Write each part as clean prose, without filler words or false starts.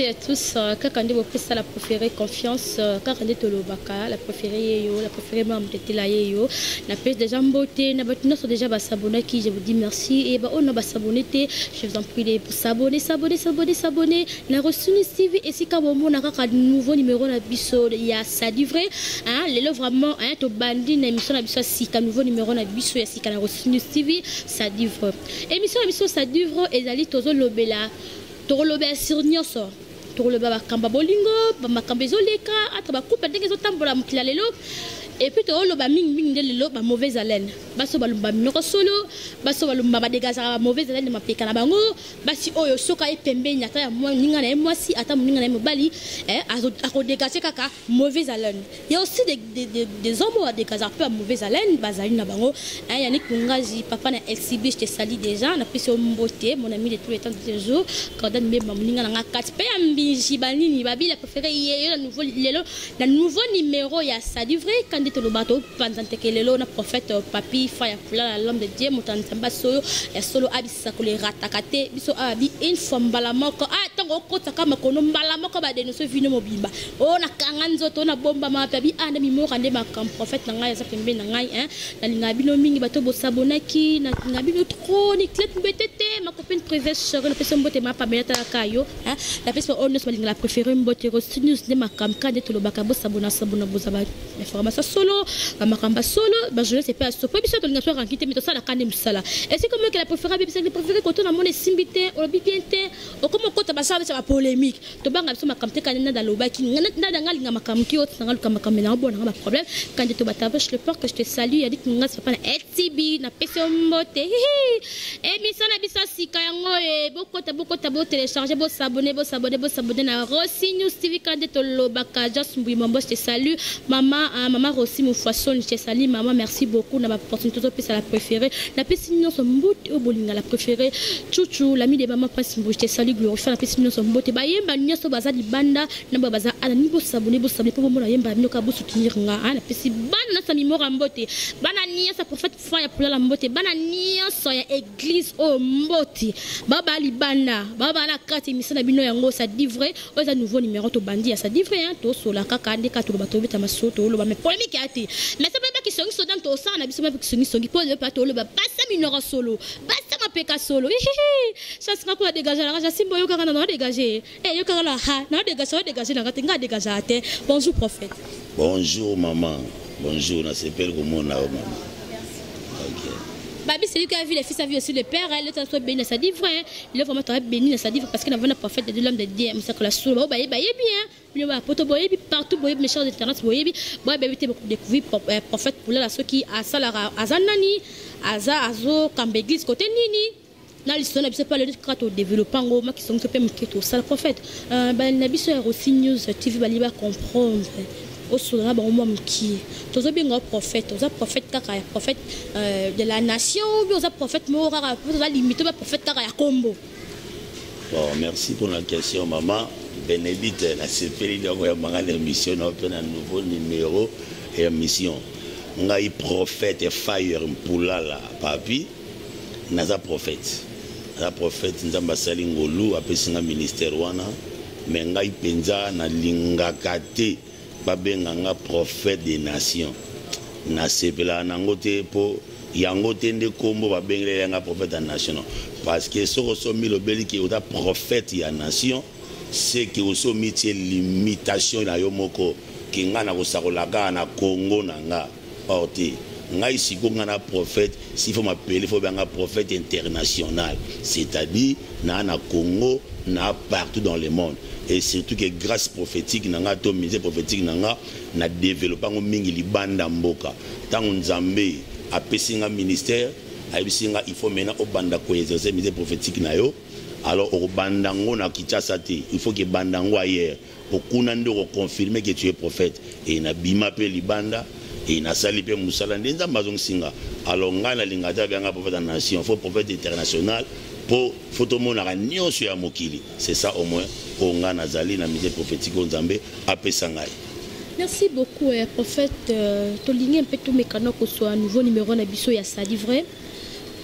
à tous. Quand on dit que ça la préférée confiance, quand on dit Tolobaka, la préférée yo, la préférée membre de Telaye yo, la pêche déjà beauté, na batuna sont déjà s'abonner qui je vous dis merci et bah on va s'abonner, je vous en prie pour s'abonner. La ressource TV et si quand on a un nouveau numéro na biso, il y a ça du vrai, hein, les vraiment hein to bandi na émission na biso si quand nouveau numéro na biso ya si quand la ressource TV ça du vrai. Émission na biso ça du vrai et ali tozo lobela. Torolobe sur nyoso torolobe bakamba bolingo bamakamba ezoleka atra bakupa ndenge ezotambola mokila lelo et puis toroloba mingi nde lelo ba mauvaise haleine baso balumba minoko solo baso balumba badegazaka mauvaise haleine mapeka na bango basi oyo soka epembeni ata ya ninga na mwasi ata ninga na mobali akodegaze kaka mauvaise haleine. Il y a aussi des hommes à degazer peu mauvaise haleine bazali na bango Yannick Mungazi papa na LCB je te salue déjà na pesi mbote mon ami de tous les temps de jour quand donne même ninga na ngakati pe ambiji banini babi la préféré hier le nouveau numéro ya ça du vrai quand de le bateau pendant que lelo na prophète papi faya kula l'homme de Dieu mutantamba solo ya solo abisa ko le ratakate biso abi une fois mbala moko tango kota kama kono mbala moko ba denoncer vino mobimba na kanganzo to na bomba ma papi anda mimo kande makam prophète na ngai za pembe na ngai na linga bino mingi bato bo sabonaki na linga bino trop ni clé betete ma copine prévée sur le person bote ma pa meta kayo la personne on ne la préférée mbote news de makam kande to lo bakabo sabona bozaba information solo bamakamba solo ba je ne sais pas so biso to linga so rankite mito sala kande musala et c'est comme que la préférée biso le préféré quand on a mon simbité o bibiente o comme kota basala ba polémique to banga biso makamte kande na lobaki na ngalinga makamki o tsanga makambe na bona ba problème quand to batabache le port que je te salue a dit que nga papa na LTB na peso mbote et biso na biso sika yango e bokota bo télécharger bo s'abonner na Rossi News TV quand to lobaka just mbui mambo je te salue maman Rossi Moufasson je te salue maman merci beaucoup na opportunité to pesa la préférée na pesi non son mbote o bolinga la préférée chouchou l'ami de maman passe je te salue glorifie na pesi non son mbote ba yemba nyoso baza libanda na baza ala ni bo s'abonner pour mo na yemba nyoka bo soutenir nga na pesi bana na sami mora mbote bana nia sa prophète faya pour la mbote bana nia so ya église o mbote baba libanda baba na kati misana bino yango ça dit vrai oza nouveau numéro to bandi ya ça dit vrai to sola kaka ndeka to bato beta masoto lo ba mais polémique ati mais c'est pas qui songi so dans to ça na biso qui songi pose pas to lo ba passa minora solo passa ma peka solo ça sera pour dégager la raja simbo yo kaka na dégager yo kaka la ha na dégager na kati nga dégager ate. Bonjour prophète. Bonjour maman. Bonjour, on s'appelle comment là maman. OK. Babi c'est lui qui a vu les fils, a vu aussi le père, elle est soit béni, ça dit vrai. Il est vraiment béni, ça dit vrai parce qu'il a vu le prophète de l'homme de Dieu, mais ça que la solo, bah bien. Il va poto boyer partout boyer mes choses internet boyer boy bébé te découvrir prophète pour là ceux qui a salara azanani azo kambe église côté nini. Na l'histoire c'est pas le crato développant ngo qui sont peu mketo ça le prophète ba na biso ya Rossi News TV bali ba comprendre au souverain ba moi qui tozo bien prophète oza prophète kaka ya prophète de la nation ou oza prophète morara oza limité ba prophète kaka ya kombo. Bon, merci pour la question maman. Bénédicte la sepeli donc ya mangana émission na un nouveau numéro et émission ngai prophète fire mpula la papi naza prophète la prophète nzamba sali ngolu apesinga ministère wana mais ngai penza na lingaka te babenga nga prophète des nations na sepela nango te po yango te nde kombo babengela nga prophète des nations parce que soko somi lobeli ki ota prophète ya nation c'est que aussi métier limitation na yo moko ki nga na kosakolaka na Congo na nga orti nga ici ko nga na prophète s'il faut m'appeler faut bien un prophète international c'est-à-dire na Congo na partout dans le monde et surtout que grâce prophétique na nga to ministère prophétique na nga na développement mingi libanda mboka tango nzambe apesinga ministère ayibisinga il faut maintenant obanda ko exercer ministère prophétique na yo. Alors au bandango na Kinshasa te il faut que bandango ailleurs au kunande confirmer que tu es prophète et na bima pe libanda et na sali pe musala ndenza mazong singa alors ngana lingata bien prophète de nation faut prophète international pour photo mona nyonso ya mokili c'est ça au moins ko ngana zali na mise prophétique nzambe apesa ngai. Merci beaucoup prophète to ligné un peu tout mécano que soit un nouveau numéro na biso ya ça dit vrai.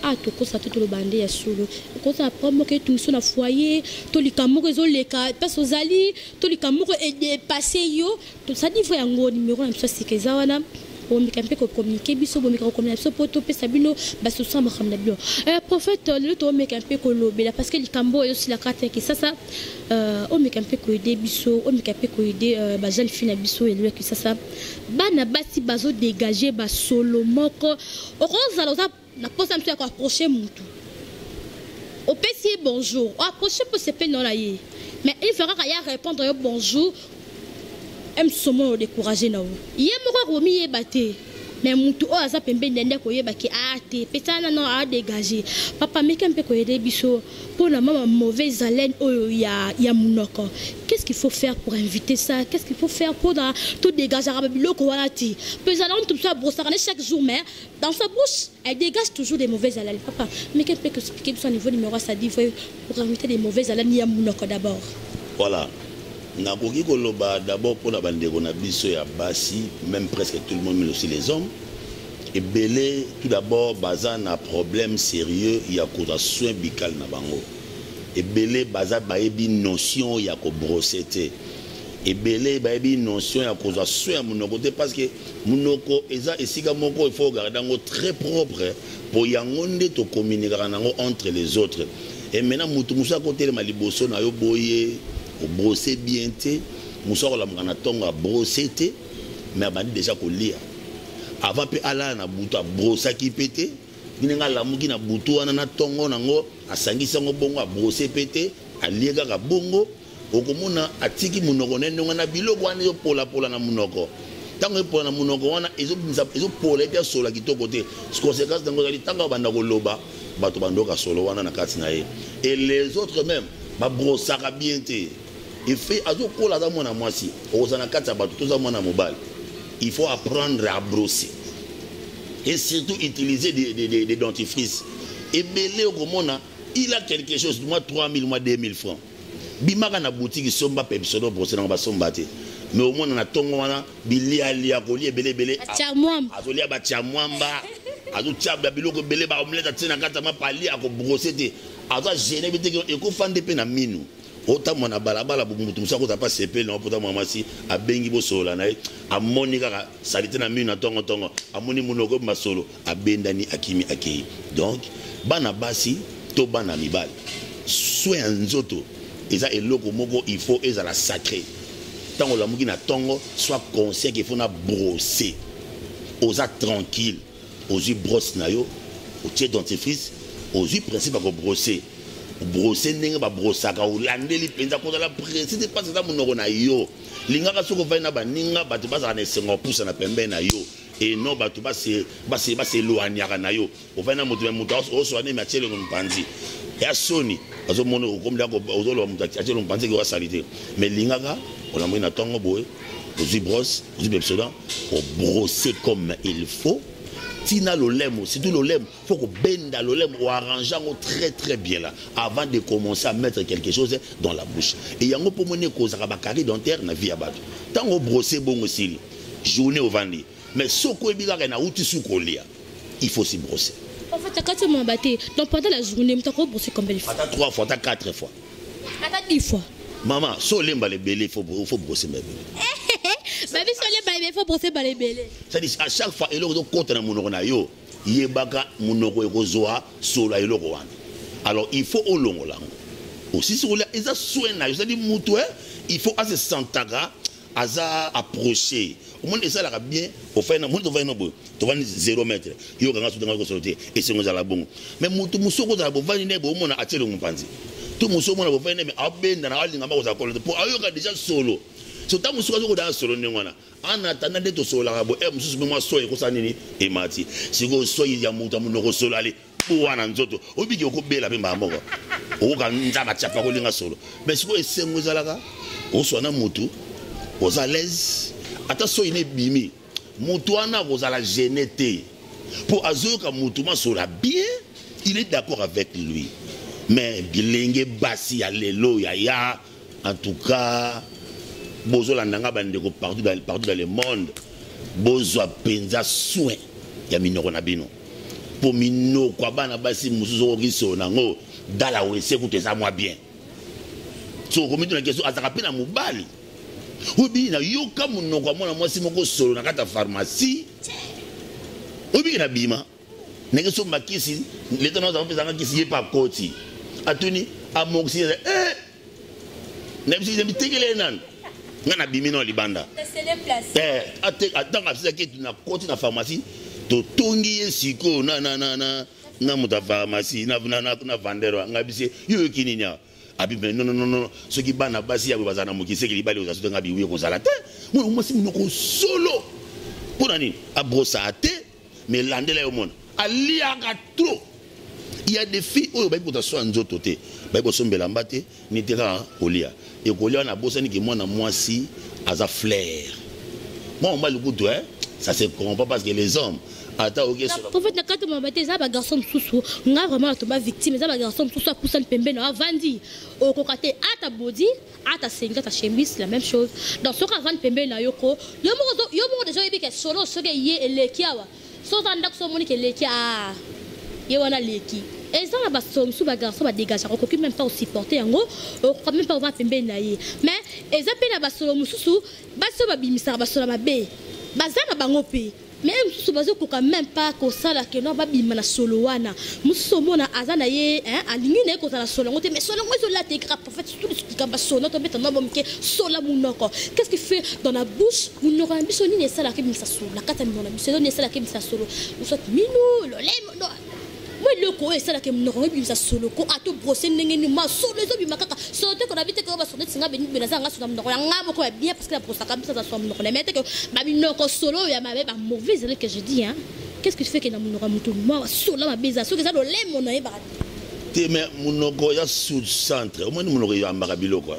ah to ko sa to le bande ya solo ko sa promo que tout sur la foyer to li kamoko zo leka parce ozali to li kamoko et dépasser yo to ça dit faut yango numéro na so sikeza wana on me camper ko communiquer biso bo me ko communiquer so to pe sabino ba so sa mahamna bio prophète le to me camper ko lobela parce que li kambo yo si la carte qui ça on me camper ko aider biso on me camper ko aider ba jeune fille biso et lui que ça bana basi bazo dégager ba solo moko o roza loza na posa mtu ko approcher mutu au PC bonjour o approcher pour se peine dans la yé mais il fera qu'à répondre bonjour aime somo décourager na wo yé moko ko mi yé baté mais mutu o aza pembe ndende ko yé baki ate petana non a dégager papa meka mpe ko aider biso pour la maman mauvaise haleine o ya munoko. Qu'est-ce qu'il faut faire pour inviter ça? Qu'est-ce qu'il faut faire pour tout dégager biloko wana ti pesalant tout ça brossard chaque jour mais dans sa bouche elle dégage toujours des mauvaises haleines papa mais qu'elle peut expliquer son niveau numéro ça dit pour inviter des mauvaises haleines ya munoko d'abord. Voilà. Nakoki koloba d'abord pour la bande na biso ya basi même presque tout le monde mais aussi les hommes et belé tout d'abord baza na problème sérieux ya ko soin bical na bango et belé baza baebi notion ya ko brossete et belé baebi notion ya ko soin monoko parce que monoko eza esika moko il faut garder ngo très propre pour yango nde to communiquer nango entre les autres et maintenant mutu musa côté le maliboso na yo boye au brosser bien té musoko la mwana tonga brosser té mais abandi déjà ko lire avant pe ala na butu a brossa ki pété ninga la muki na butu wana na tongo nango asangisa ngo bongo a brosser pété a liega ka bongo okomona atiki munoko nene ngana biloko wana yo pola na munoko tango e pola na munoko wana ezo pola pia sola kitoko te conséquence tango ali tango banda ko loba bato bandoka solo wana na kati na ye et les autres même ba brossaka bien té il fait azo kola za mwana mwasi ozana kata bato toza mwana mobile il faut apprendre à brosser et surtout utiliser des dentifrices et belé au komona il a quelque chose moi 3000 moi 2000 francs bimaka na boutique somba pepsodo brosser na ba somba te mais au moins na tongo wana bilia kolie belé azolia ba chamwamba azo tchabla biloko belé ba omelette tsena kata ma pali ako brosser te azo gêner biteke e ko fande pe na minu ota mona balabala mutu musako ta pas sepel na pota mamasi abengi bosola na amoni kaka salite na minu na tongo amoni munoko masolo abendani akimi akei donc bana basi to bana mibali soin nzoto eza eloko moko il faut ezala sacré tango la muki na tongo soit conscient qu'il faut na brosser oza tranquille ozu brosse na yo o tie dentifrice ozu principe ko brosser brosser ndenge ba brossaka olandeli penza ko la précise pas ça monoko na yo lingaka soko vai na baninga bato bazaka na sengo pusa na pembe na yo et non bato base loanyaka na yo o vai na moto o so ane matiele ngo mpanzi ya soni azo mono ko mla ko ozolo mutu atiele mpanzi ko salite mais lingaka on a mis na tongo boy ozu brosse ozu bepsodan o brosser comme il faut. Tina l'olem, c'est tout l'olem. Il faut que benda l'olem ou arranger très très bien là avant de commencer à mettre quelque chose dans la bouche. Et il y a un peu de cause à bakari dentaire na vie à battre. Tant qu'on brosser bon aussi, journée au vandi. Mais ce qu'on est bien na outil sous colia, il faut s'y brosser. En fait, quand tu m'as battu, donc pendant la journée, tu as brossé combien de fois? Attends 3 fois, attends 4 fois. Attends 10 fois. Maman, si on aime les belés, il faut brosser mes belés. Baby, il faut brosser les belés. C'est-à-dire, à chaque fois, il y a un compte dans mon yo, il y a un zoa, sola et l'oro. Alors, il faut au long là. Aussi, si vous voulez, ils ont soin, c'est-à-dire, il faut à se sentir, à approcher. Au moins, ça là bien, au fait, tu vas 0 mètre, il y a un gars qui et c'est la bonne. Mais Moutou Moussoko, tu vas venir, au moins, à tirer mon panzi. Tout Moussoko, tu vas venir, mais à ben, dans la ligne, pour avoir déjà solo. So ta musuka zo da solo ngwana ana tana de to sola ngabo mususu be mwa soye ko sanini e mati siko soye ya muta munoko solo ale buwana nzoto obiki okobela pe mbamoko oka nzaba chapa ko linga solo mais siko esengo zalaka oswana mutu oza l'aise ata soye ne bimi mutu ana kozala gêné te pour azoka mutu ma sola bien il est d'accord avec lui mais bilenge basi ya lelo ya en tout cas bozola nanga bandeko partout dans le monde bozo penza soin ya minoko na bino pomino kwa bana basi musuzo riso nango dala wese kuteza moi bien so komito na question azaka pena mobali obi na yoka munoko mwana mwasi moko solo na kata pharmacie obi na bima nenge so makisi leta na za pesa ngakisi yepa koti atuni amoxi na bisi de mitegele nan ngana bimino libanda atanga pesa ke na koti na pharmacie to tongi siko na muta pharmacie na vendeur ngabisi yo kininya abi non ce qui bana basi ya bazana mokise ki libali ozaso ngabi wiyo kozala te mo mwasi munoko solo pour nani abrosa te mais landela yo mona aliaka trop il y a des filles oyo bayi kota so nzoto te bayi ko sombela mbate ni teka olia e kolia na bosani ki mwana mwasi aza flair moi on va le coup ça se comprend parce que les hommes ata ok so en fait na kato mabate za ba garçon susu nga vraiment tomba victime za ba garçon susu a poussé pembe na vandi o kokate ata body ata senga ta chemise la même chose dans ce cas vendre pembe na yoko yo mo déjà yebi ke solo so ke ye elekiawa so tanda ko so moni ke leki ye wana leki et ça ba som su ba garçon ba dégager ko ki même pas supporter yango o quand même pas vendre pembe na ye mais et ça pe na ba solo mususu ba so ba bimisa ba solo mabe bazana bango pe mais mususu bazo ko quand même pas ko sala ke no ba bima na solo wana mususu mona azana ye alingi na ko sala solo ngote mais solo ngozo la te grave en fait tout ce qui kamba solo to beta no bomke sola munoko qu'est-ce qu'il fait dans la bouche munoko ambiso ni sala ke bimisa solo la kata munoko ambiso ni sala ke bimisa solo usot minu lo lemo no moi le ko sala ke munoko bimisa solo ko ato brosser ndenge ni ma solo zo bima kaka solo te ko na bite ko ba solo tsinga beni bena zanga solo munoko ngabo ko bien parce que la brosa comme ça so munoko le mette que ba munoko solo ya mabe ba mauvais que je dis hein qu'est-ce que tu fais que na munoko mutu moi solo ma beza so que ça lo lemo na yeba te mais munoko ya sud centre au moins munoko ya mbakabilo quoi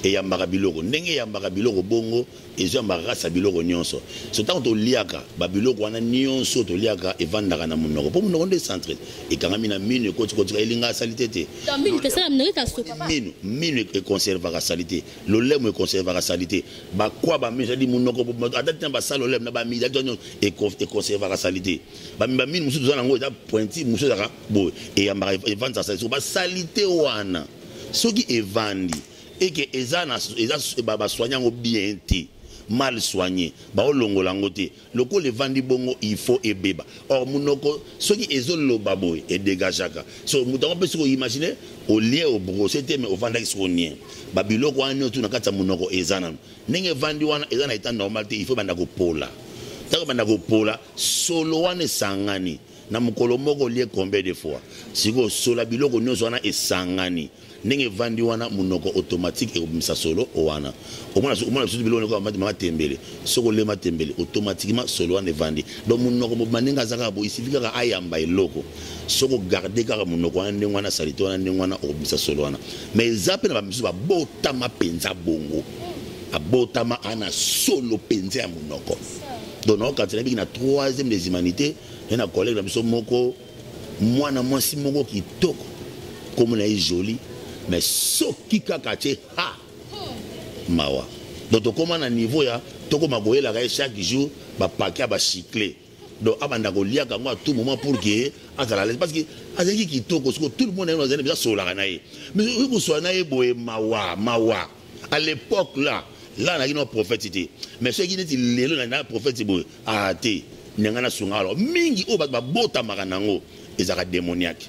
et ya mbakabiloko ndenge ya mbakabiloko bongo ezo mbakasa biloko nyonso so tant to liaka ba biloko wana nyonso to liaka evandaka na munoko po munoko nde centre e kangami na mine ko elinga salité te dans mine que ça na ta so papa mine e conserve la salité le lait conserve la salité ba kwa ba mine di munoko adata ba salo lait na ba mine e conserve la salité ba mine musu zana ngo da pointi musu zaka bo e ya mbaka evanda sa so ba salité wana soki evandi et que ezana baba soignant bien té mal soigné ba olongola ngote loko le vandi bongo il faut ebeba or munoko soki ezolo baboy et dégagaka so mutango pe so imaginer au lieu au brosser mais au vanda sonien ba biloko wana tu na kata munoko ezana ndenge vandi wana ezana état normal té il faut banda ko pola tako banda ko pola solo wana sangani na mukolo moko lié combien de fois siko sola biloko nyonso wana esangani ndenge vandi wana munoko automatique et misa solo wana omona sutu biloko ko mama tembele soko lema tembele automatiquement solo wana vandi donc munoko manenga zaka bo isifika ka ayamba eloko soko garder ka munoko wana ndenge wana salito wana ndenge wana misa solo wana mais zape na ba misu ba botama penza bongo abotama ana solo penza ya munoko donc on quand on est na troisième des humanités et na collègue na biso moko mwana mwasi moko kitoko comme na joli mais soki kaka te ha mawa donc comment na niveau ya toko magoyela ka chaque jour ba paquet ba cycler donc abanda ko lia ka moi tout moment pour que azala parce que azaki kitoko tout le monde est dans un bizarre sola kanaye mais ko so na boye mawa à l'époque là na kino prophétie mais ce qui dit lelo na prophète boye a te nyanga sunga alors mingi o ba bota makanango ezaka démoniaque.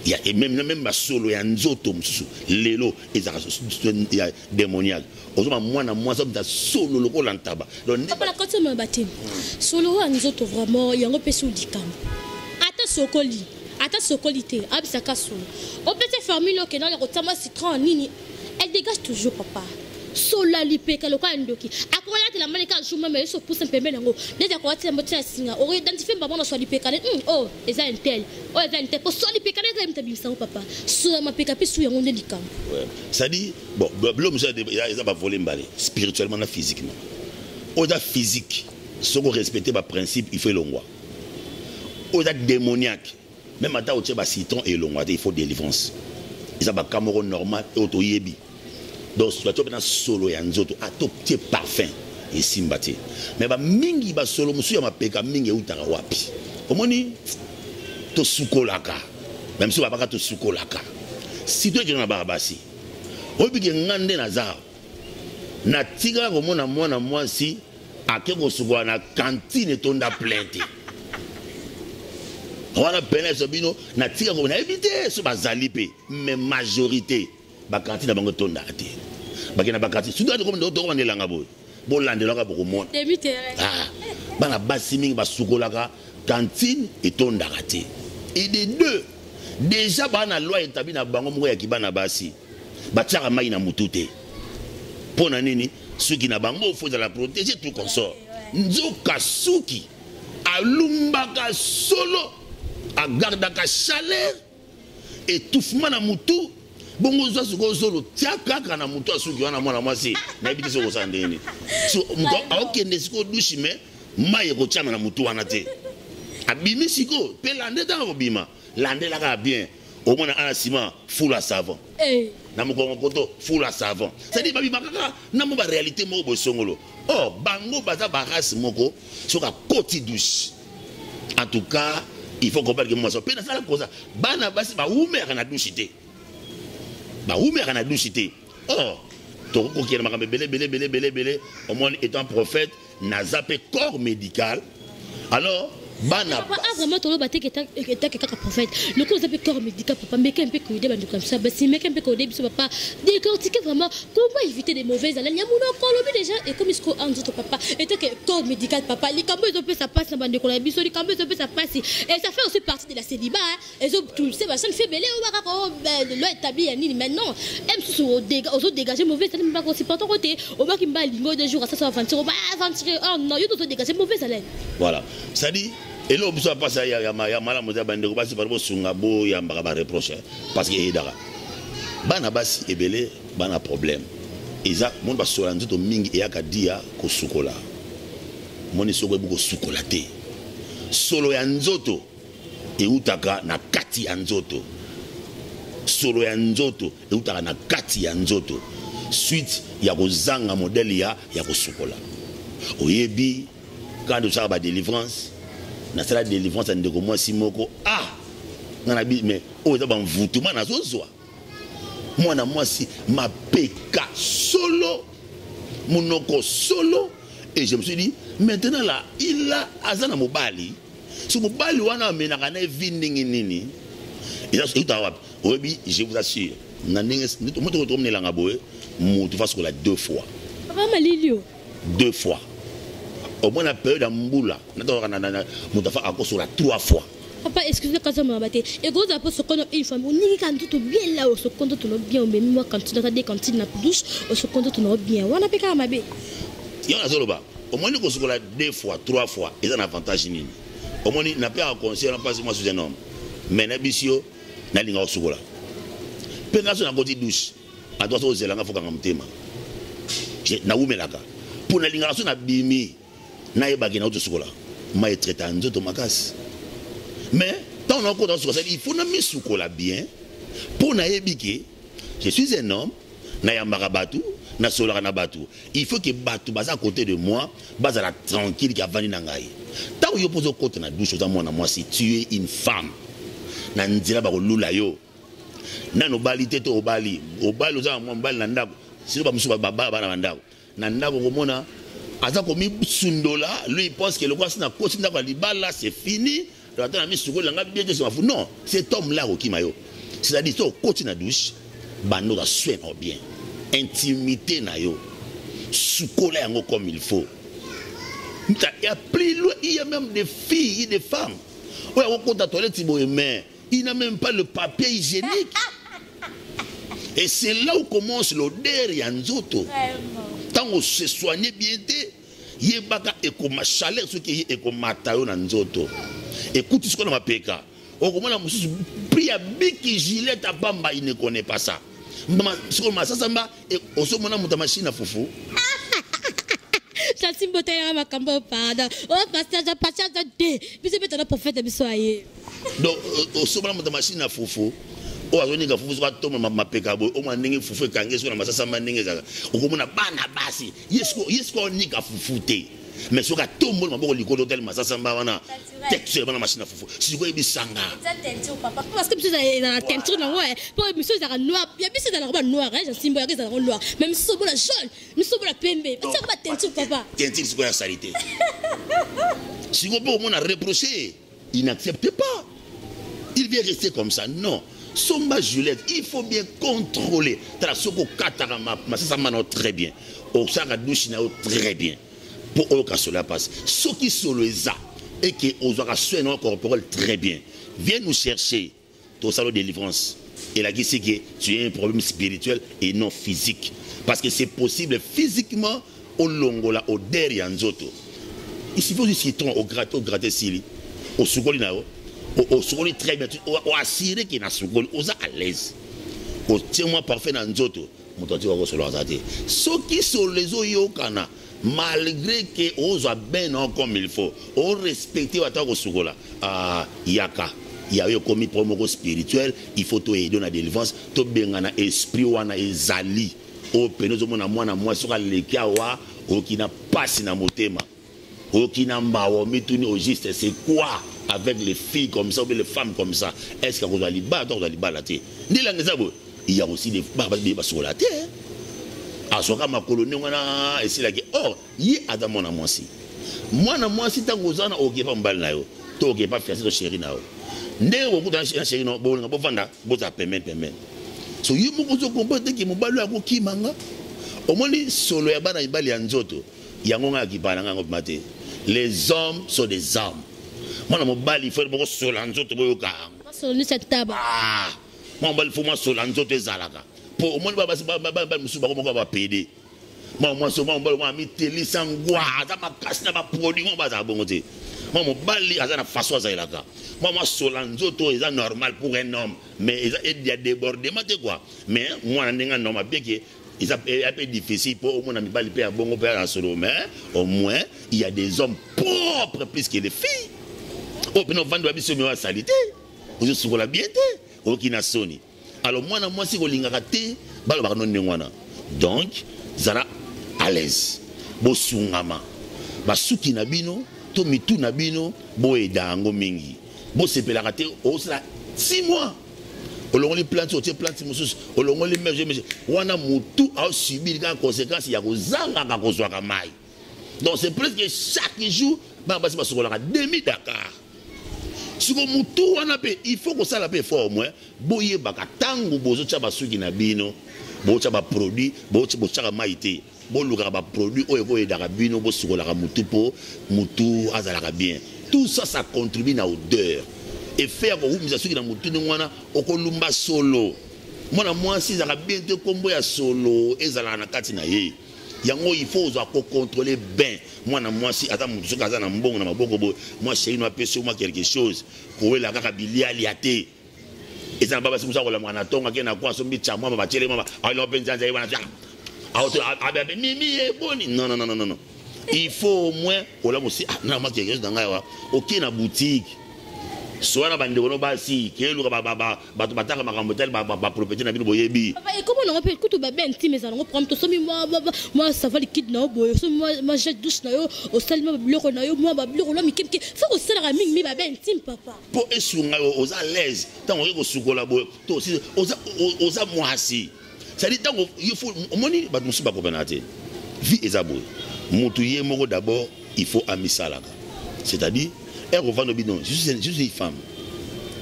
Il y a même ma solo ya nzoto msusu lelo ezaka ya démoniaque ozoma mwana mwasa mta solo lokola ntaba donc papa la côté me batim solo wa nzoto vraiment yango pesu dikam ata sokolité abisaka solo o petit famille que dans le rotama citron nini elle dégage toujours papa sola lipeka lokwa ndoki akola la malika juma mais so pousse un peu nango déjà ko atia motia singa o identifier mbaba na so lipeka oh eza intel oh eza intel pour so lipeka na mtabisa papa so ma peka pe su yango ndelikam ouais ça dit bon l'homme ça va voler mbale spirituellement na physiquement oda physique ce qu'on respecter ba principe il faut longwa oda démoniaque même ata o tche ba citron et longwa il faut délivrance ça ba Cameroun normal et auto yebi. Donc tu as solo ya nzoto ato petit parfum et simbati mais ba mingi ba solo musu ya mapeka mingi utaka wapi omoni to sukolaka même si babaka to sukolaka si to ekena barabasi obike ngande nazar na tika ko mona mwana mwasi akeko sukola na cantine tonda plainte wana pene sobino na tika ko na ebité so bazali pe mais majorité ba cantine bango tonda ate bakena ba cantine sudo ko ndo to wandelanga boy bo landelanga boko mona demi terrain bana basi mingi basukolaka cantine etonda ate et de deux déjà bana loi établie na bango moko ya kibana basi batiaka mai na mutute pona nini suki na bango faut la protéger tout consort nzoka suki alumbaka solo agardaka chaleur étouffement na mutu bongo zo suko solo tiaka na mutu asuki wana mwana mwasi na ebiti soko sandeni so mutu akende siko douche mais mai ko chama na mutu wana te abimi siko pe lande ta ko bima lande la ka bien au moins ana ciment full à savon na mukongo koto full à savon c'est dit babi makaka na mo ba réalité mo bo songolo oh bango baza ba race moko soka koti douche en tout cas il faut comprendre que moi ça pe na sala koza bana basi ba umeka na douche te ba umeka na douche te oh to ko kira makambe belé au moins étant prophète n'a zappé corps médical alors bana papa vraiment tolo baté que kaka prophète le coup ça peut corps médical papa mais qu'un peu coudé bandu comme ça si mais qu'un peu coudé biso papa décortiquer vraiment comment éviter des mauvaises haleines yamuno kolobi déjà et comme isko anzo papa et que corps médical papa les cambo ils ont fait ça passe na bande kola biso les cambo ils ont fait ça passe et ça fait aussi partie de la célibat ils ont tout c'est ça ne fait belé on va quand loi établie yani maintenant même si aux dégager mauvais ça ne pas aussi pas ton côté au bas qui m'a lingo de jour ça va aventurer oh non ils ont dégagé mauvais haleine voilà ça dit et là, on passe à Yamala Moza Bande, parce que Sungabo, Yamba va reprocher. Parce qu'il y a Dara. Bana Basi et Belé, Bana problème. Isaac, mon basso, un tout mingi et Akadia, Kosukola. Mon isoko beaucoup sukolaté. Solo Yanzoto, et Utaka, na Kati Yanzoto. Solo Yanzoto, et Utaka, na Kati Yanzoto. Suite, Yakozanga modèle, Yakosukola. Oyebi, quand tu as la délivrance, na sala délivrance en de moi simoko na bi mais o za ban vutuma na zozwa mwana mwasi ma peka solo munoko solo et je me suis dit maintenant là il a azana mobali so mobali wana mena kana vinding nini il a tout arabe obi je vous assure na ninge moto ko mnela ngaboe mutu fasko la deux fois papa malilio deux fois au moins la période à Mboula, nous avons fait la 3 fois. Papa, excusez-moi quand ça m'a battu. Et quand on a ce qu'on a une femme, on dit quand tout bien là, au second tout bien, mais moi quand tu as des cantines à douche, au second tout bien. On a pas qu'à m'aber. Il y a un au moins nous avons 2 fois, 3 fois, et un avantage nini. Au moins n'a pas un conseil, on passe moi sous un homme. Mais n'abissio, n'a linga au sugola. Pengaso na côté douche, à droite aux élanga faut qu'on m'tema. Na umelaka. Pour na linga na bimi. Na yebaki na otosukola ma traité nzoto makasi mais tant on encore dans ce il faut na misukola bien pour na yebiki je suis un homme na yambaka batu na solaka na batu il faut que batu baza à côté de moi baza la tranquille qui avani na ngai tant yo pose côté na douche za mwana moi si tu es une femme na nzela ba kolula yo na no bali te to obali oza mwa mbali na ndako sino ba musu ba bana ndako na ndako komona Aza komi sundola, lui il pense que le quoi c'est na côté na libala c'est fini. Attends na mi sukola nga bien c'est fou. Non, cet homme là qui mayo. C'est-à-dire to côté na douche, bando ga soin bien. Intimité na yo. Sukola yango comme il faut. Il y a plus loin, il y a même des filles et des femmes. Ouais, on compte à toilette mais il n'a même pas le papier hygiénique. Et c'est là où commence l'odeur yanzoto. Tant on se soigne bien, yebaka ekoma chaleur ce qui ekoma tayo na nzoto. Écoute ce qu'on a peka. Au comment la mususu pria biki gilet à bamba il ne connaît pas ça. Maman ce qu'on m'a ça samba et au so mona muta machine à fufu. Chasi mbotaya makambo pada. Oh pasteur de. Bise beta na prophète bisoaye. Donc au so mona muta machine à fufu. O azoni ka fufu so toma mapeka bo o maningi fufu kange so na masasa maningi za. Okomona bana basi. Yesko ni ka fufu te. mais ce que tout le monde m'a dit que l'hôtel m'a wana texture bana machine à foufou si quoi bisanga parce que monsieur dans la teinture là ouais pour monsieur dans noir il y a monsieur dans la robe noire hein j'estime pas que dans la noir même si c'est la jaune nous sommes la pembe c'est pas teinture papa teinture c'est quoi la saleté si quoi pour mon a reproché il n'accepte pas il vient rester comme ça non Somba Juliette il faut bien contrôler trasoko katarama ça m'a très bien au saka douche très bien pour que cela passe ce qui sont les a et que aux soins corporels très bien viens nous chercher ton salon de délivrance et la c'est que tu as un problème spirituel et non physique parce que c'est possible physiquement au longola au derrière nzoto il suffit du citron au gratter sili au soukoli nao au soukoli très bien au assuré qu'il na soukoli aux à l'aise au tiens-moi parfait dans nzoto moutati wa solo azate ceux qui sont les oyokana malgré que on soit bien comme il faut on respecte watako sukola yaka il y a eu commis promo spirituel il faut to aider na délivrance to bengana esprit wana ezali o penozo mona mwana mwa soka leka wa o kina passe na motema o kina mbawo mituni au juste c'est quoi avec les filles comme ça ou les femmes comme ça est-ce que vous allez battre vous allez balater ni la ngezabo il y a aussi des barbes sur la terre asoka makolo ngwana esila ke or yi adamo na mwasi mwana mwasi tango zana okepa mbali na yo to okepa fiancé to chéri na yo ndeko kuta na chéri no bolinga bovanda boza peme so yi moko zo comprendre ke mobalo ya ko kimanga omoni solo ya bana ibali ya nzoto yango nga kipana nga ngomate les hommes sont des hommes mwana mobali faut boko solo nzoto boyoka solo ni cette table mwana mobali faut moi solo nzoto ezalaka pour moi ba musu ba ko ba pede moi so moi mi teli sangwa za makasi na ba produit moi ba za bongote moi mobali azana façon za ilaka moi solanzo to est normal pour un homme mais il y a débordement de quoi mais moi ndinga normal bien que il est un peu difficile pour au moins mi bali pe a bongo pe a solo mais au moins il y a des hommes propres plus que les filles au peno vando biso mi wa salité vous sur la bienté au kina soni alors moi si kolingaka te balo ba non ngwana donc zala à l'aise bo sungama ba suki na bino to mitu na bino bo edango mingi bo sepelaka te o sala 6 mois olongoli plante o te plante mususu olongoli meje wana mutu a subi les conséquences ya kozanga ka kozwaka mai donc c'est presque chaque jour ba basi ba sokolaka demi Dakar. Si vous avez il faut que ça la paix fort moins boye baka tangu bozo tchaba suki na bino bo tchaba produit bo tchaba maïté bo luka ba produit o eko edaka bino bo sukola mutu po mutu azalaka bien tout ça ça contribue na odeur et faire ko humisa suki na mutu ngwana okolumba solo mwana mwasi zaka bien te kombo ya solo ezala na kati na ye yango il faut contrôler bien moi na moi si ata mutu soka za na mbongo na maboko bo moi chéri no apesi moi quelque chose ko la kaka biliali ate ezana baba si musa ko la mwana tonga ke na kwa so mbi cha moi ba tele mama alo penza za ibana ja auto abe mimi e boni non il faut au moins o la mosi na ma quelque chose dans ngawa OK na boutique soit bande wono basi kelu ba bataka makambo tel ba propriété na bino boyebi papa et comment on peut kutu ba ben intime ça on prend to so moi ça va liquide na boyo so moi jet douche na yo au salma bloko na yo moi ba bloko la mi kemke faut que ça la mi ba ben intime papa pour esunga yo aux à l'aise tant on ko sukola boyo to aussi aux à mwasi ça dit tant il faut moni ba musu ba ko benate vie ezabo mutu ye moko d'abord il faut amisalaka c'est-à-dire elle revend bidon je suis une femme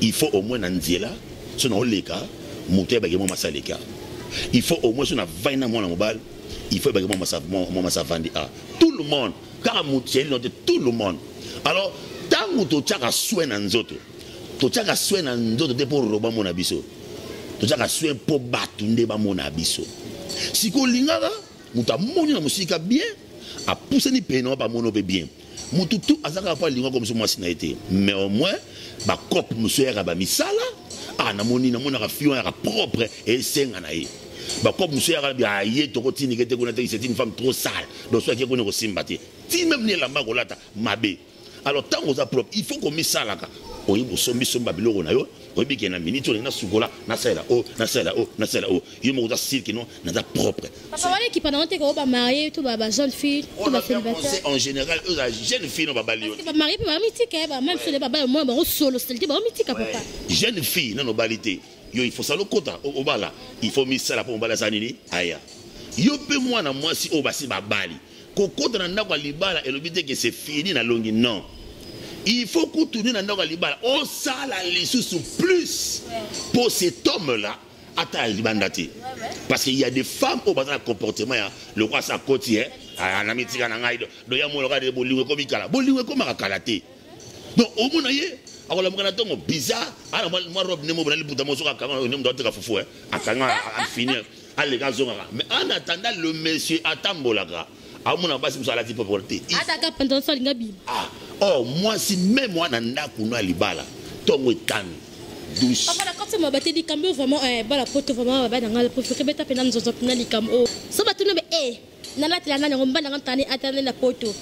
il faut au moins nanziela so na oleka mutu ba gemo masaleka il faut au moins so na vaina mwana mobile il faut ba gemo masavandi tout le monde car mutu note tout le monde alors tango to chaka soin na nzoto to chaka soin na nzoto te pour roba mona biso to chaka soin pour batunde ba mona biso siko lingaka mutu amoni na musika bien a pousser ni peno ba mono be bien mutu tout azaka pas lingo comme moi sina été mais au moins ba cop monsieur ya ba misala na moni na mona ka fion ya propre et senga na ye ba cop monsieur ya ba ye to kotini kete ko na c'est une femme trop sale donc soit qui ko simbati ti même ni la makolata mabe alors tant aux propre il faut qu'on misala ka oyibo sombi somba biloko na yo oyibi ke na minute on na sukola na sala o na sala o na sala o yo mo za silke non na propre papa wale qui pendant que ba marié tout ba jeune fille tout ba célibataire en général eux la jeune fille non ba bali ba marié ba mythique ba même sur les baba moi ba solo c'est ba mythique papa jeune fille non balité yo il faut ça le kota au bala il faut mis ça là pour bala sanini aya yo pe moi na moi si o basi ba bali kokota na ndako libala et le but que c'est fini na longi non. Il faut qu'on tourne dans notre libala. On sala les sous plus pour cet homme-là à ta libandati. Parce qu'il y a des femmes au bas de comportement. Le roi sa côtière, un ami tigre en aïe, de yamou le regard de boliwe comme ikala. Boliwe comme à kalate. Donc au moins alors la mugana tongo bizarre. Alors moi robe nemo bana libuta mozo ka kanga nemo dote ka fufu à kanga à finir à les gazons. Mais en attendant le monsieur atambolaka. Ah mon abasi musala ti pauvreté. Ataka pendant ça lingabi. Ah. Oh, moi, si même moi, nanda kuno alibala, tongo etani, douce. Papa, quand tu m'as battu, dit cambo vraiment, la pote vraiment, dans le préféré, bêta pénal, nous avons pénal, cambo. Ça va tout le monde, nana tilana ngomba na ngantani atane na poto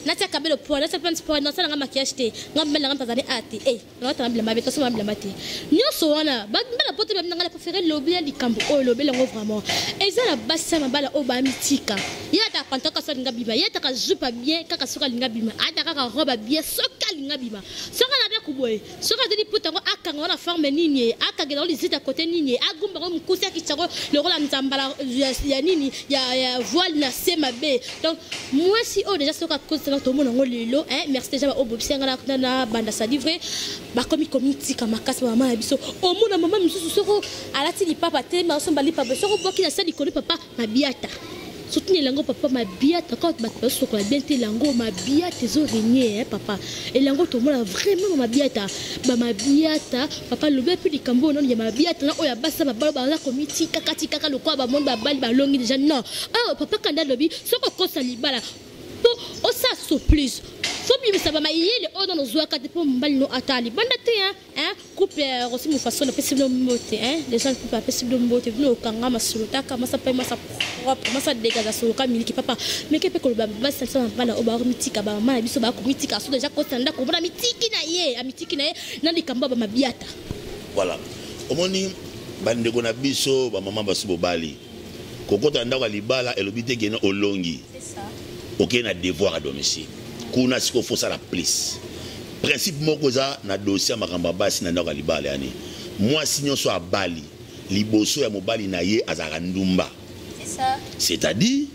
natia kabelo po na serpent po na sala ngama kiashte ngomba na ngantani ati ngata mbila mabeto so mbila mati nyoso wana ba na poto ba ngala préférer lobby ya likambo o lobby lango vraiment eza la basa mabala o ba mitika ya ta pantoka so ngabima ya ta ka jupa bien kaka soka ngabima ata kaka roba bien soka ngabima soka na bia kuboy soka de poto ngo akanga wana forme nini akagela les à côté nini agumba ngo mkusi akichako le rola nzambala ya nini ya voile na c'est ma bé donc moi si oh déjà ce que cause de tout le monde lelo merci déjà au bobsi ngala na banda sa livré ba komi community kama kasa mama biso au monde maman misusu soko alati li papa te ma so bali papa soko boki na sa li koni papa mabiata soutenir lango papa mabiata quand ba soko la bien te lango mabiata zo régner papa et lango tout le monde vraiment mabiata ba mabiata papa le be plus di kambo non ya mabiata na oya basa ba balo ba la community kakati kaka le quoi ba monde ba bali ba longi déjà non ah papa kanda lobi soko kosa libala pour on ça surprise faut bien ça va mailler on dans nos oaka pour mbali no atali bandate coupe aussi mon façon de possible moté les gens coupe pas possible moté no kanga masulota kama ça pas masa propre masa dégaza sur ka miliki papa mais que peut que ba ça ça bana o ba mitika ba mama biso ba ko mitika so déjà ko tanda ko bona mitiki na ye a mitiki na ye na likamba ba mabiata voilà omoni bandeko na biso ba mama basubo bali kokota ndako libala elobite gena olongi c'est ça aucun devoir à domicile kuna siko faut ça la police principe mokoza na dossier makamba basi na ndako libala yani moi signon so abali liboso ya mobali na ye azaka ndumba c'est ça c'est-à-dire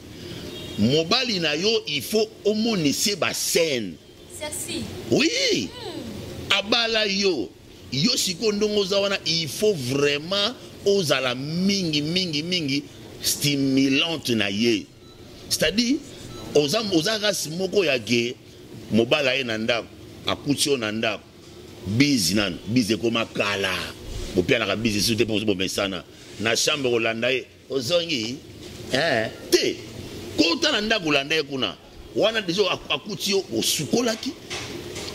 mobali na yo il faut omonise ba scène sexy oui abala yo siko ndongo za wana il faut vraiment ozala mingi stimulante na ye c'est-à-dire oza rasi moko ya ge mobala ye na ndako akuti yo na ndako bizi nanu bizi ekoma kala bopianaka bizi esu te mpo bomesana na chambre kolanda ye ozongi te kota na ndako olanda ye kuna wana deja akuti yo osukolaki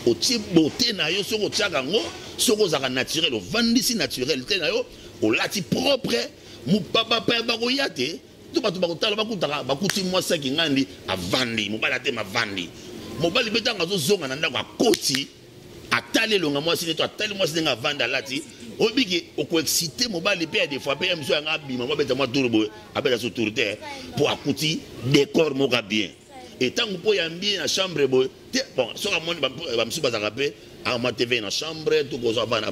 otie bote na yo soki otiaka yango soki ozalaka naturel ovandisi naturel te na yo olati propre mopapa bakoya te to bato bakotala bakutaka bakuti mwasi aki ngandi avandi mobali ate mavandi mobali mpe ntango azozonga na ndako akoti atali elonga mwasi te to atali mwasi ndenge avandi alati oyebiki okoexcite mobali mpe ya des fois mpe ya miso yanga abima mo abeta mwa tour boye abeta so tour te mpo akuti décor moko bien etango mpo yambi na chambre boye te bon soki amoni bamisu bazalaka mpe ama tv na chambre tokozwa bana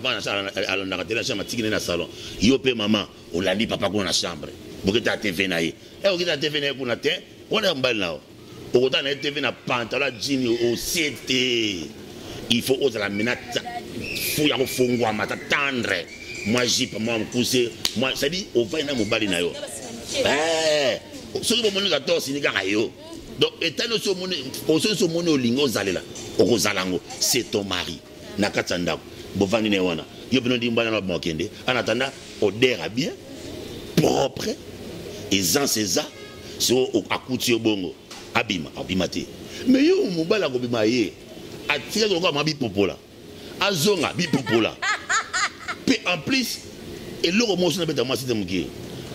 alondaka te na chambre atikine na salon yo mpe mama olandi papa kuna na chambre bokita tv na ye okita tv na ye kuna te wana mbali nao okota na ye tv na pantalon jini osie te il faut ozala mena fu ya kofungwama ta tendre moi jipe moi mokuse moi c'est-à-dire ovai na mobali na yo soki bomoni ka tosini kaka yo donc etano so moni olingo ozalela okozala ngo c'est ton mari na kati ya ndako bovandi na ye wana yo bino ndi mbala na mokende en attendant odera bien propre aisance eza so akuti yo bongo abima te mais yo mobali akobima ye atika koloko ma bipopola azonga bipopola pe en plus eloko mosi na beta mwasi te mokie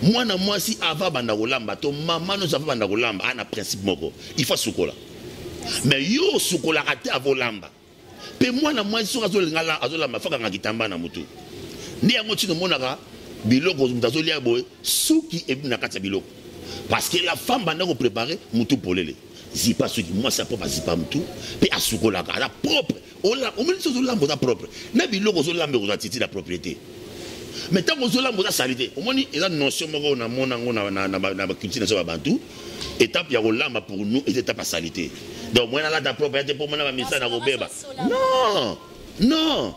mwana mwasi ava banda kolamba to mama no ava banda kolamba ana principe moko il faut sukola mais yo sukolaka te avolamba Pe moi na moi so azola mafaka ngakitamba na mutu. Ni yango tino monaka biloko mutazolia boy suki ebi na kati biloko. Parce que la femme banda ko préparer mutu polele. Zipa suki moi ça pas zipa mutu pe asukola ka la propre. Ola o meni so lambo da propre. Na biloko zo lambe ko titi la propriété. Mais tant que lambo da salité. O moni eza notion moko na mona ngo na culture na so bantu. Étape ya kolamba pour nous et étape à salité. Donc moi là ta propriété pour moi na misa na kobeba. Non. Non.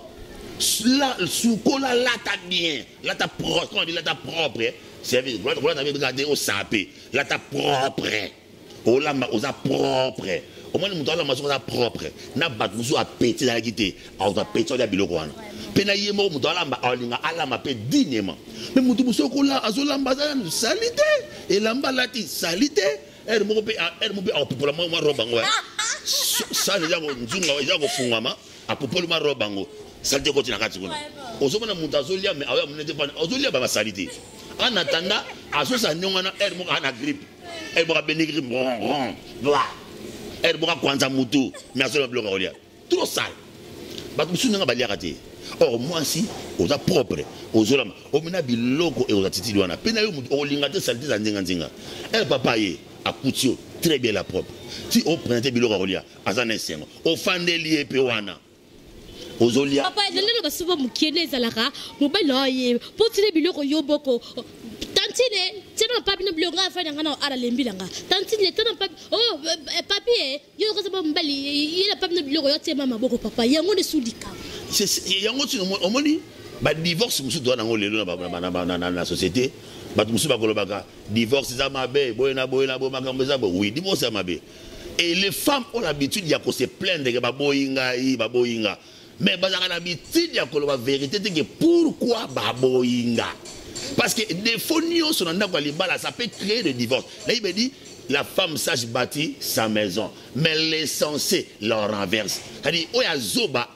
La sukola là ta bien. Là ta propre, quand on dit là ta propre. Service. Voilà tu avais regardé au sapé. Là ta propre. O lamba oza propre. Au moins nous la maison propre. Na bat musu a pété dans la guité. A ta pété dans biloko wana. Pena yemo mu lamba alinga alama pe dignement. Mais mutu musu ko la azolamba za salité. Et lamba lati salité. Elle mo pe a popola mo roba ngo. Ça les gens nzunga ils ont fungama a popola mo roba ngo. Salité ko tina kati kuna. Ozomona mutu azolia mais awa munete pa azolia ba salité. En attendant azosa nyongana elle mo ana grippe. Elle boit bénigri ron elle boit kwanza mutu mais azola bloka olia trop sale batu sunanga balia kate. Or moi si oza propre ozolama omina biloko e oza titili wana pena yo mutu olinga te salité za nzinga elle papa ye akutio très bien la propre si o prendre biloko olia azana esengo ofandeli epe wana ozolia papa lelo basuba mukele ezalaka mobala ye potile biloko yoboko tantine tena papi no biloko afanya ngana ala lembilanga tantine tena papi oh papi yo ko saba mbali yela papi no biloko yotema maboko papa yango ne sudika c'est yango tino omoni ba divorce musu do na ngolelo na société batu musu ba kolobaka divorce za mabe boyena bo makambo za bo oui divorce za mabe et les femmes ont l'habitude ya ko se plaindre que ba boyinga mais bazaka l'habitude ya koloba vérité que pourquoi ba boyinga. Parce que des faux nions sont dans la ça peut créer des divorces. Là, il me dit, la femme sache bâtir sa maison, mais l'essentiel leur renverse. C'est-à-dire, il y a zoba,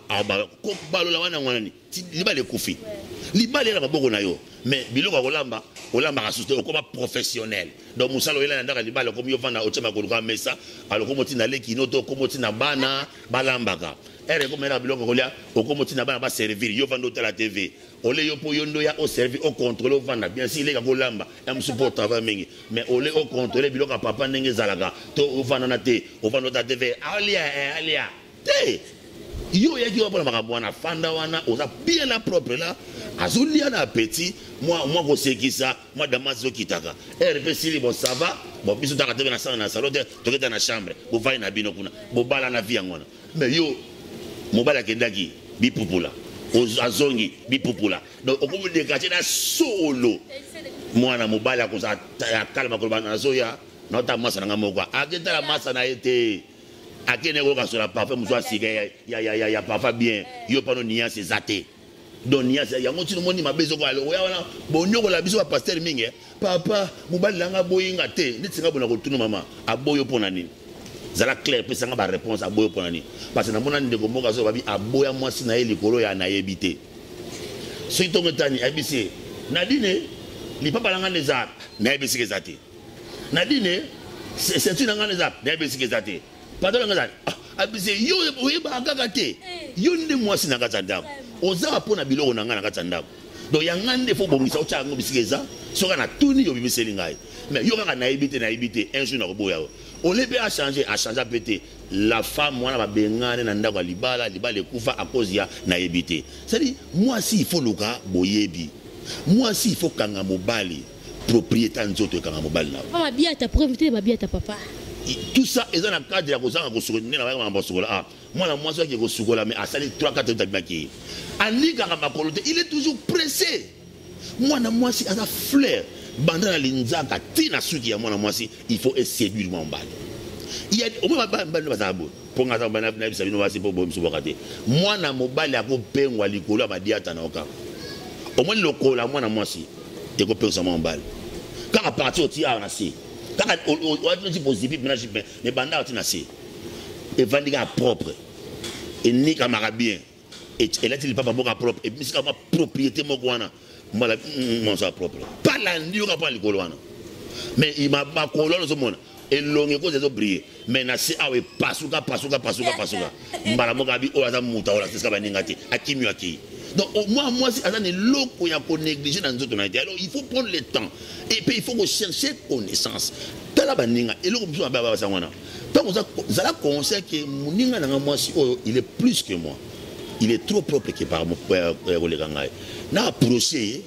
mais biloko olamba rasuste comme professionnel. Donc musalo ela ndaka libala comme yo vanda otema koluka mesa, alors comme tina leki noto comme tina bana balambaka. Ere comme na biloko kolia, comme tina bana ba servir yo vanda hôtel la TV. Ole yo po yondo ya au servir au contrôle vanda. Bien sûr les kolamba, am support travail mingi. Mais ole au contrôle biloko papa ndenge zalaka. To vanda na te, o vanda ta TV. Alia. Te. Yo yaki wapona makabwana fanda wana oza bien la propre là azulia na petit moi ko sekisa moi damazo kitaka RP sili bon ça va bon biso ta katebe na salon de toketa na chambre bo vai na bino kuna bo bala na vie ngona mais yo mobala kendaki bipupula azongi bipupula donc okomo de kache na solo moi na mobala ko za kalma ko bana zoya na ta masa na ngamo kwa aketa la masa na ete akene ko ka sur la parfum muso asiga ya parfum bien yo pano nia c'est zaté donc nia c'est yango tino moni mabezo ko alo wana bonyoko la biso ba pasteur mingi papa mobali langa boyinga te nitsinga bona ko tunu mama aboyo pona nini zala clair pe sanga ba réponse aboyo pona nini parce que na mona ndeko moka so babi aboya mwasi na ye likolo ya na yebite so itongo tani abisi nadine li papa langa neza na yebisi ke zate nadine c'est tu langa neza na yebisi ke zate pardon ngazali abise yo oyeba kaka te yo nde mwasi na kata ndako oza pona biloko na ngana kata ndako do yangande fo bomisa o chango bisikeza soka na tuni yo bibiseli ngai mais yo kaka na ebite un jour na koboya on lebe a changer pété la femme wana ba bengane na ndako libala ekufa à cause ya na ebite c'est dit moi si il faut luka boyebi moi si il faut kanga mobali propriétaire nzoto kanga mobali na mama bia ta profiter ba bia ta papa. Tout ça est dans le cadre de la cosa que vous moi la moitié qui est mais à salir 3-4 tabaki Anika Ramakolote il est toujours pressé moi na moi si à la fleur bandana linzaka tina suki ya moi na moi si il faut séduire mon bal il y a au moins ba bazabo pour ngata bana na bisabino wasi pour bomso bakate moi na mobali ako pengwa likolo ba diata na oka au moins lokola moi na moi si et ko pengwa mon bal quand à partir au tia na si quand on a dit positif mais banda a tinasé et vendiga propre et ni kamara bien et elle a dit pas bon propre et puis c'est ma propriété mon guana moi la mon ça propre pas la ndio ka pas le colwana mais il m'a pas colon ce monde et longue cause de briller mais na c'est awe pasuka mbala moka bi o aza muta ola c'est ça baningati akimi aki donc moi si azane loko ya ko négliger dans notre naïté alors il faut prendre le temps et puis il faut chercher connaissance tala baninga et loko biso ba sangwana tant vous allez conseiller que muninga na moi si il est plus que moi il est trop propre que par mon père collègue ngai na approcher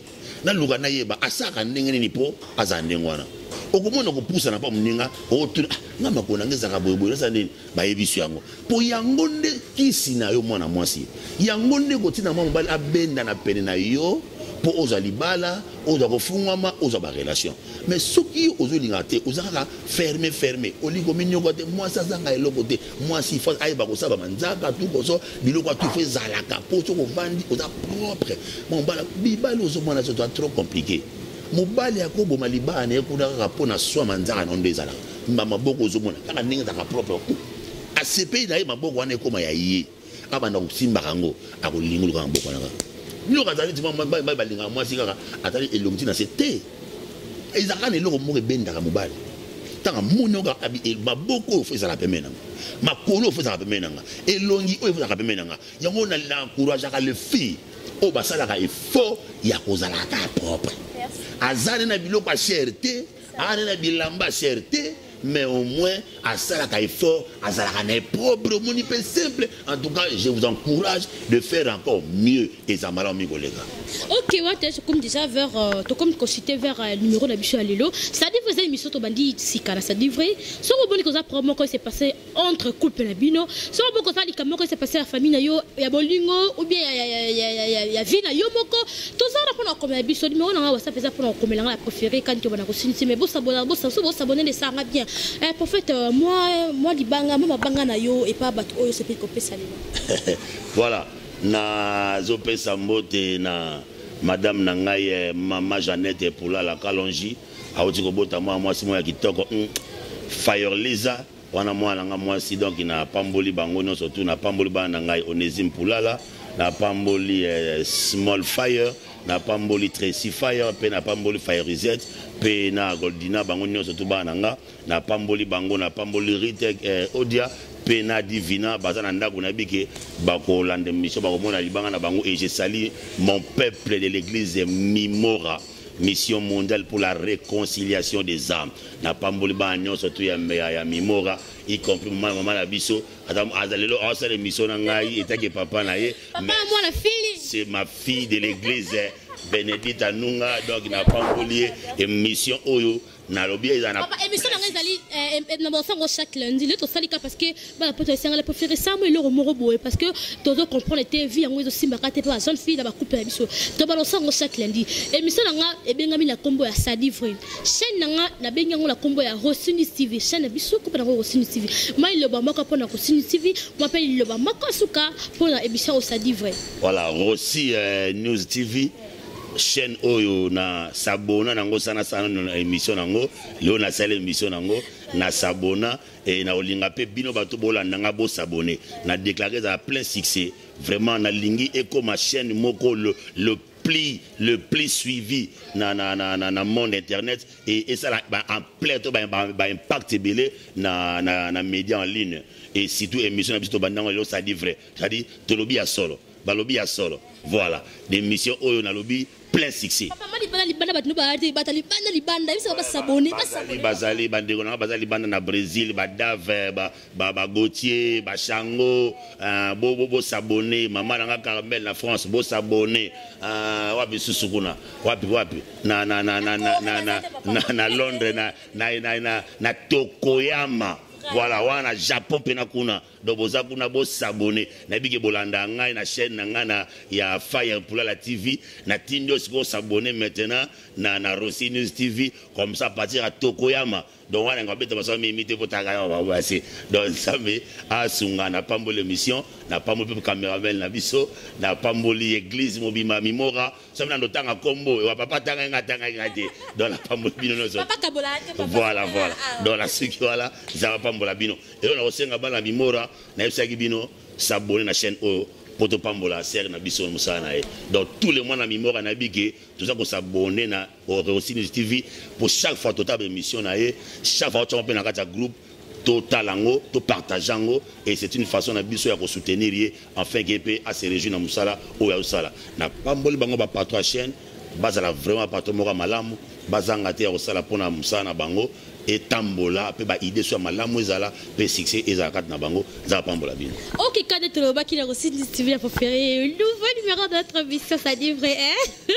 na luka na yeba asaka ndenge ni po azandengwana okomona ko poussa na pa muninga o nga makona ngezaka boyeboy sa ndeni bayebisu yango po yango nde kisina yo mwana mwasi yango nde kotina mwa mobali abenda na pene na yo po oza libala oza kofungwama oza ba relation mais soki ozolinga te ozaka fermé olingo minyoko te mwasi azanga eloko te mwasi fa ayeba kosaba manzaka tu koso biloko tu fe zalaka po so kovandi oza propre mon bala bibali ozomona so trop compliqué mobali akoboma libana ekuna kaka na swa manzaka na ndo ezala maboko ozomona kaka ndenge ezaka propre asepe na ye maboko wana ekoma ya ye abanda kosimbaka yango akolinguluka maboko wana kaka biloko azali ti balinga mwasi kaka atali elongi na se te ezalaka na eloko moko ebendaka mobali ntango moni oka maboko oyo fo ezala pembe nanga makolo oyo fo ezala pembe nanga elongi oyo fo ezala pembe nanga yango naencourageaka le fille oyo basalaka effort ya kozalaka propre azali na biloko ya cherté azali na bilamba ya cherté mais au moins asalaka effort azalaka na propre moni pe simple en tout cas je vous encourage de faire encore mieux et ça m'a mis collègue. Ok, ouais, comme déjà vers comme consulter vers numéro d'habitude à Lilo. Ça dit vous avez émission to bandi sikana ça dit vrai. Sur le bon que promo que c'est passé entre couple na bino. Sur le bon que ça dit comment que c'est passé la famille na yo ya bolingo ou bien ya vie na yo moko. Tout ça on a pour comme émission numéro na WhatsApp ça pour comme la préférée quand tu vas na continuer mais bon s'abonner les ça bien. Prophète moi libanga moi banga na yo et pas bato oyo c'est pour couper ça. Voilà. Na zope sambote na madame nangai mama Jeannette pour la kalonji awoti ko bota moi si moi kitoko fire Lisa wana mwana nga mwasi donc na pamboli bango no surtout na pamboli bana ngai Onésime Poulala na pamboli small fire na pamboli Tracy fire pe na pamboli fire Reset pe na Goldina bango no surtout bana nga na pamboli bango na pamboli Ritek Odia pena divina bazana ndako na bike bako lande mission bako mona libanga na bango et je salue mon peuple de l'église Mimora mission mondiale pour la réconciliation des âmes na pamboli ba nyonso tu ya Mimora y compris maman la biso adam azalelo asale mission na ngai etake papa na ye papa moi la fille c'est ma fille de l'église Bénédicte Anunga donc na pamboli et mission oyo na lobby ezana papa émission na ngazali na bosango chaque lundi le to salika parce que ba poto esanga la préféré ça moi le romoro boy parce que todo comprendre TV yango ezo simbaka te pa jeune fille na ba couple biso to ba bosango chaque lundi émission na nga ebengami na kombo ya Sadivre chaîne na nga na bengango la kombo ya Rosini TV chaîne biso couple na Rosini TV mai le ba maka pona Rosini TV m'appelle le ba maka suka pour la émission au Sadivre voilà Rossi News TV chaîne oyo na sabona nango sana na émission nango leo na sala émission nango na sabona et na olinga pe bino bato bolanda nga bo s'abonner na déclarer ça plein succès vraiment na lingi et comme ma chaîne moko le plus suivi na monde internet et ça en plein to ba impact belé na média en ligne et surtout émission na biso bandango leo ça dit vrai ça dit to lobby a solo ba lobby a solo voilà des missions oyo na lobby plein succès. Papa mali bana batno libanda bisa ba s'abonner bazali bandeko na bazali banda na Brésil ba Dave ba Gauthier ba Chango bo s'abonner maman na Carmel na France bo s'abonner wapi susukuna wapi na Londres na Tokoyama voilà wana Japon pena kuna doboza kuna bo s'abonner na bige bolanda ngai na chaîne na ngana ya Fire pour la TV na tindo siko s'abonner maintenant na Rossi News TV comme ça partir à Tokoyama donc wana ngabeta baso mi imiter pour tagaya ba basi donc ça me asunga na pamboli émission na pamboli caméraman na biso na pamboli église mobima Mimora ça me ndo tanga kombo wa papa tanga ngati dans la pamboli bino so voilà dans la suki voilà ça va pambola bino et on a osenga bana Mimora na yebisaki bino s'abonner na chaîne pour te pambola serre na biso musana e. Donc tous les mois na mémoire na bigé tout ça qu'on s'abonner na aussi TV pour chaque fois total émission na e chaque fois tu na kata groupe total ango to partageango et c'est une façon na biso ya ko soutenir enfin que à ces régions na musala o ya usala na pamboli bango ba patron chaîne bazala vraiment patron moko malamu bazanga te ya usala pona musana bango et tambola pe ba idée sur malamu ezala pe succès ezala kat na bango za pambola bien. OK, quand tu le baki la aussi TV pour faire nouveau numéro de notre émission ça dit vrai hein.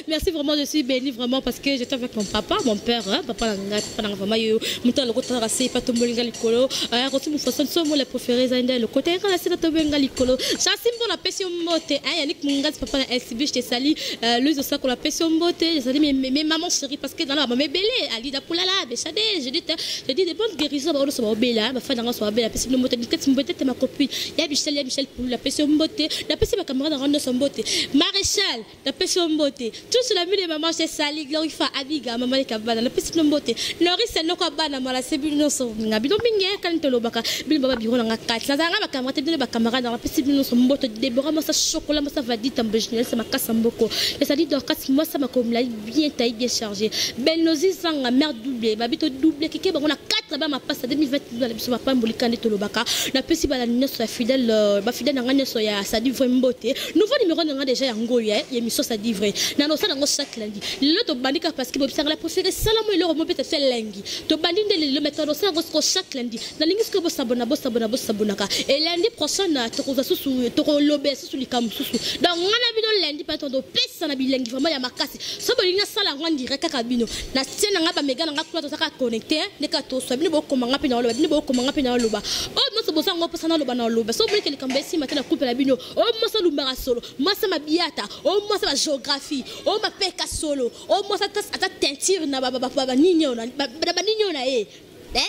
Merci vraiment, je suis bénie vraiment parce que j'étais avec mon papa, mon père, hein, papa pendant vraiment yo montant le côté rassé pas tomber dans l'écolo, reçu mon façon somme les préférés dans le côté rassé de tomber dans l'écolo. J'assume pour la passion moté hein, Yannick Mungas papa SB je te salue lui aussi pour la passion moté, je salue mes maman chérie parce que dans la maman belé Ali da poulala je dis des bonnes guérisons ba so bela ba fa dans so bela parce que moté que moté ma copine ya Michel pour la passion moté la passion ma camarade dans son moté Maréchal la passion moté tout cela mis les mamans chez Sali glorifie Abiga maman les kabana la passion moté Nori c'est no kwa bana mala c'est bino so ngabino mingi quand to lobaka bil baba biro nga kat na nga ba camarade de ba camarade dans la passion bino so moté Déborah ma sa chocolat ma sa vadite en bejnel ça ma kasamboko et ça dit donc moi ça ma comme là bien taillé bien chargé Benozi sanga mère doublé babito doublé kike on a 4 ba ma passe 2022 la biso papa mbolikande to lobaka na pesi ba la nyoso fidèle ba fidèle na nyoso ya ça dit vraiment beauté nouveau numéro nga déjà ya ngoya émission ça dit vrai na no ça dans chaque lundi le to bandika parce que bobisanga la préféré salamu le romo peut-être lundi to bandinde le méthode ça chaque lundi na lingi ko sabona ka et lundi prochain na to ko susu to ko lobe susu likam susu donc ngana bino lundi pas to pesa na bilengi vraiment ya makasi so bolinga sala ngandi reka kabino na tiena nga ba mega nga kwa to saka connecter ne ka to so bino boko manga pe na loba bino boko manga pe na loba o no so bosa ngo pesa na loba na loba so bolike likambesi matela coupe la bino o mo so lumba solo mo sa mabiata o mo sa géographie o ma peka solo o mo sa ata teinture na ba ninyo na ba ninyo na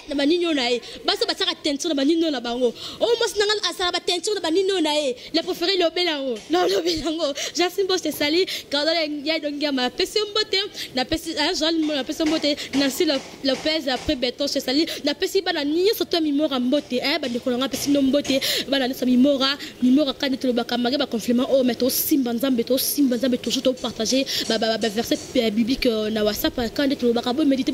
na baninyo na basa bataka teinture na baninyo na bango o mos nangal asara ba teinture na baninyo na le préféré le belango non le belango Jasimbo te sali quand il y a donc ma passion beauté na pesi Jean na passion beauté Nancy Lopez après Beton te sali na pesi bana ninyo soto mimora beauté ba ndikolanga pesi no beauté bana nisa mimora quand tu le bakamage ba compliment o meto simba nzambe toujours to partager ba verset biblique na WhatsApp quand tu le bakabo méditer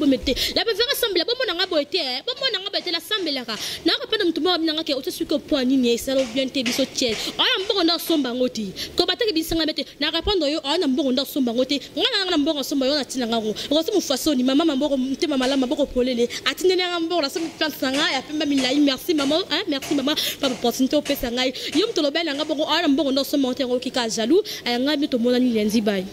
la préféré semble bon nanga beauté bon mon nga bete la sambelaka na ka pena mtu mwa nanga ke otesuko point nini sala bien te biso tiel ana mbongo nda somba ngoti ko batake bisanga bete na répondre yo ana mbongo nda somba ngoti ngana mbongo somba yo na tina ngako ngosi mufasoni mama mbongo mtema malama mbongo polele atinene nga mbongo la somi pensanga ya pemba milai merci maman hein merci maman papa opportunité opesa ngai yo mtolo bela nga mbongo ana mbongo nda somba ngoti ngoko ka jaloux anga mito mona ni lenzi bai